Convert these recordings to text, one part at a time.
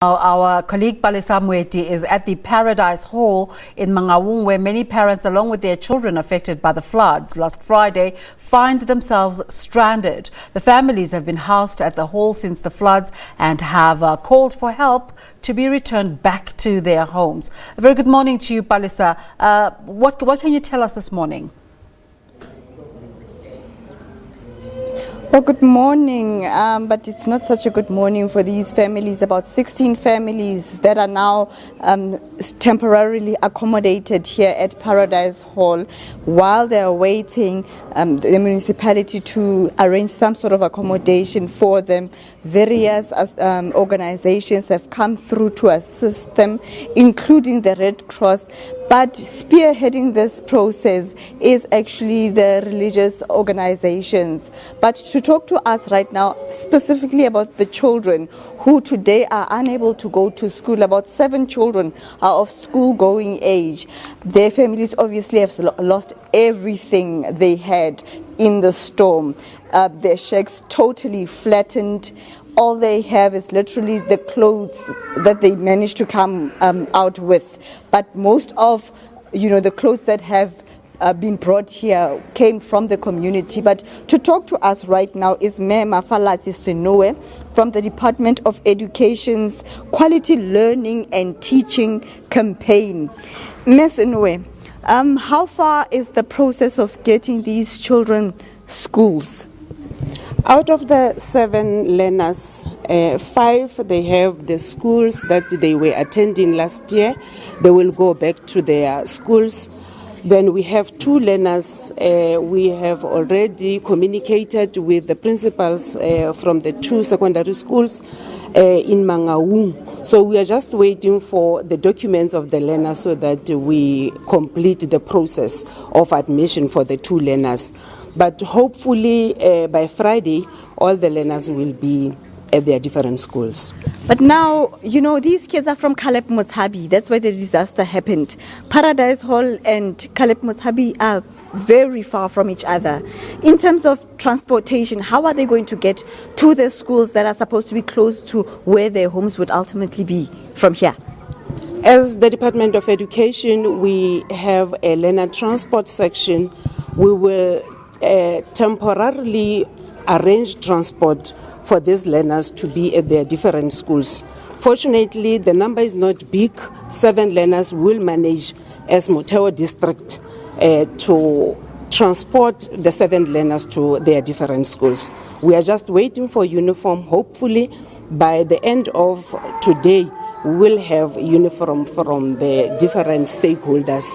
Our colleague Palesa Moeti is at the Paradise Hall in Manguang, where many parents, along with their children affected by the floods last Friday, find themselves stranded. The families have been housed at the hall since the floods and have called for help to be returned back to their homes. A very good morning to you, Palesa. What can you tell us this morning? Well, good morning, but it's not such a good morning for these families, about 16 families that are now temporarily accommodated here at Paradise Hall while they're waiting the municipality to arrange some sort of accommodation for them. Various organizations have come through to assist them, including the Red Cross. But spearheading this process is actually the religious organizations. But to talk to us right now, specifically about the children who today are unable to go to school, about 7 children are of school-going age. Their families obviously have lost everything they had in the storm. Their shacks totally flattened. All they have is literally the clothes that they managed to come out with. But most of, the clothes that have been brought here came from the community. But to talk to us right now is Mayor Mafalati Senoe from the Department of Education's Quality Learning and Teaching campaign. Ms. Senoe, how far is the process of getting these children schools? Out of the 7 learners, 5 they have the schools that they were attending last year. They will go back to their schools. Then we have 2 learners. We have already communicated with the principals from the 2 secondary schools in Manguang. So we are just waiting for the documents of the learners so that we complete the process of admission for the 2 learners. But hopefully by Friday, all the learners will be at their different schools. But now, these kids are from Palesa Moeti. That's where the disaster happened. Paradise Hall and Palesa Moeti are very far from each other. In terms of transportation, how are they going to get to the schools that are supposed to be close to where their homes would ultimately be from here? As the Department of Education, we have a learner transport section. We will temporarily arrange transport for these learners to be at their different schools. Fortunately, the number is not big. 7 learners will manage as Moteo district to transport the 7 learners to their different schools. We are just waiting for uniform. Hopefully, by the end of today, we will have uniform from the different stakeholders.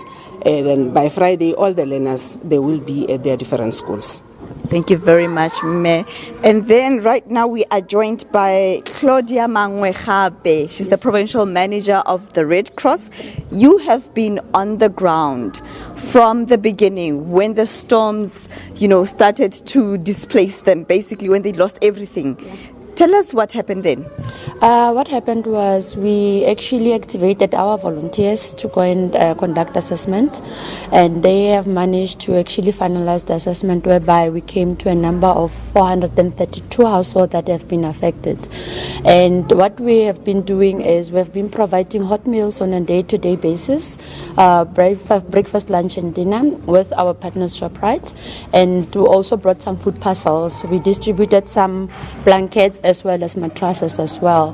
Then by Friday, all the learners, they will be at their different schools. Thank you very much, Mayor. And then right now we are joined by Claudia Manguang. She's the provincial manager of the Red Cross. You have been on the ground from the beginning when the storms, started to displace them, basically when they lost everything. Yeah. Tell us what happened then. What happened was we actually activated our volunteers to go and conduct assessment, and they have managed to actually finalize the assessment whereby we came to a number of 432 households that have been affected. And what we have been doing is we have been providing hot meals on a day-to-day basis, breakfast, lunch and dinner with our partners ShopRite, and we also brought some food parcels. We distributed some blankets as well as mattresses as well.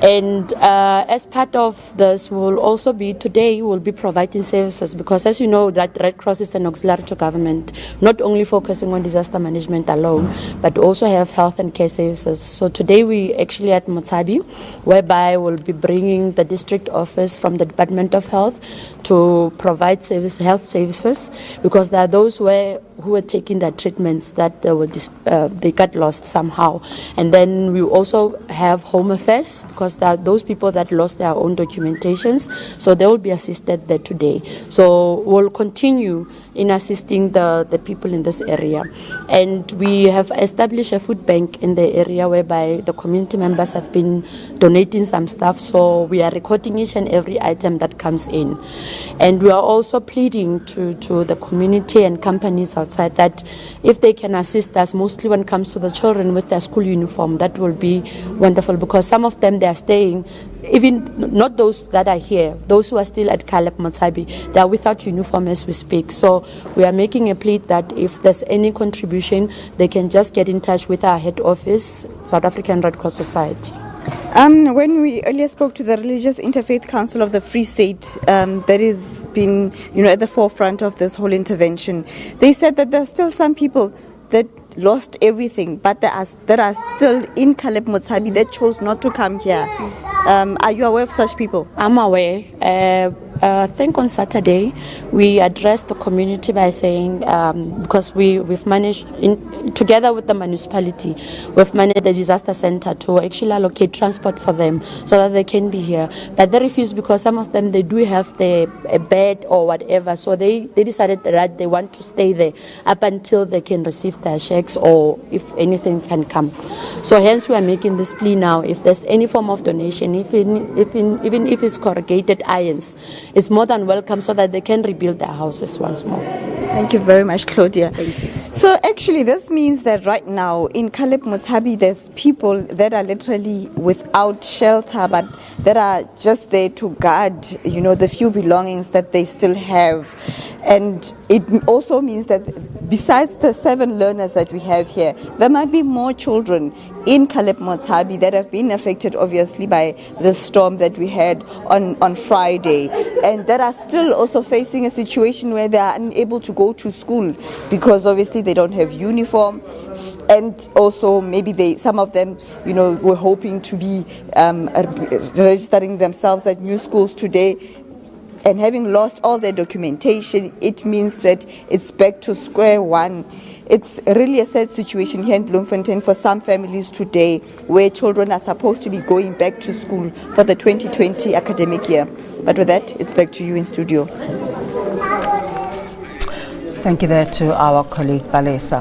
And as part of this, we'll be providing services, because as you know, that Red Cross is an auxiliary to government, not only focusing on disaster management alone, but also have health and care services. So today we actually at Motabi, whereby we'll be bringing the district office from the Department of Health to provide health services, because there are those who were taking their treatments that they got lost somehow. And then we also have Home Affairs, because there are those people that lost their own documentations, so they will be assisted there today. So we'll continue in assisting the people in this area. And we have established a food bank in the area whereby the community members have been donating some stuff, so we are recording each and every item that comes in. And we are also pleading to the community and companies outside that if they can assist us, mostly when it comes to the children with their school uniform, that will be wonderful, because some of them, they are staying, even not those that are here, those who are still at Palesa Moeti, they are without uniform as we speak. So we are making a plea that if there's any contribution, they can just get in touch with our head office, South African Red Cross Society. When we earlier spoke to the Religious Interfaith Council of the Free State, that has been, at the forefront of this whole intervention, they said that there are still some people that lost everything, but that are still in Palesa Moeti that chose not to come here. Are you aware of such people? I'm aware. I think on Saturday we addressed the community by saying, because we've managed, together with the municipality, we've managed the disaster center to actually allocate transport for them so that they can be here. But they refused because some of them, they do have a bed or whatever, so they decided that they want to stay there up until they can receive their checks or if anything can come. So hence we are making this plea now. If there's any form of donation, even if it's corrugated irons, it's more than welcome so that they can rebuild their houses once more. Thank you very much, Claudia. So actually this means that right now in Palesa Moeti there's people that are literally without shelter, but that are just there to guard, the few belongings that they still have. And it also means that besides the 7 learners that we have here, there might be more children in Palesa Moeti that have been affected obviously by the storm that we had on Friday, and that are still also facing a situation where they are unable to go to school because obviously they don't have uniform, and also maybe some of them were hoping to be registering themselves at new schools today. And having lost all their documentation, it means that it's back to square one. It's really a sad situation here in Bloemfontein for some families today, where children are supposed to be going back to school for the 2020 academic year. But with that, it's back to you in studio. Thank you there to our colleague Palesa.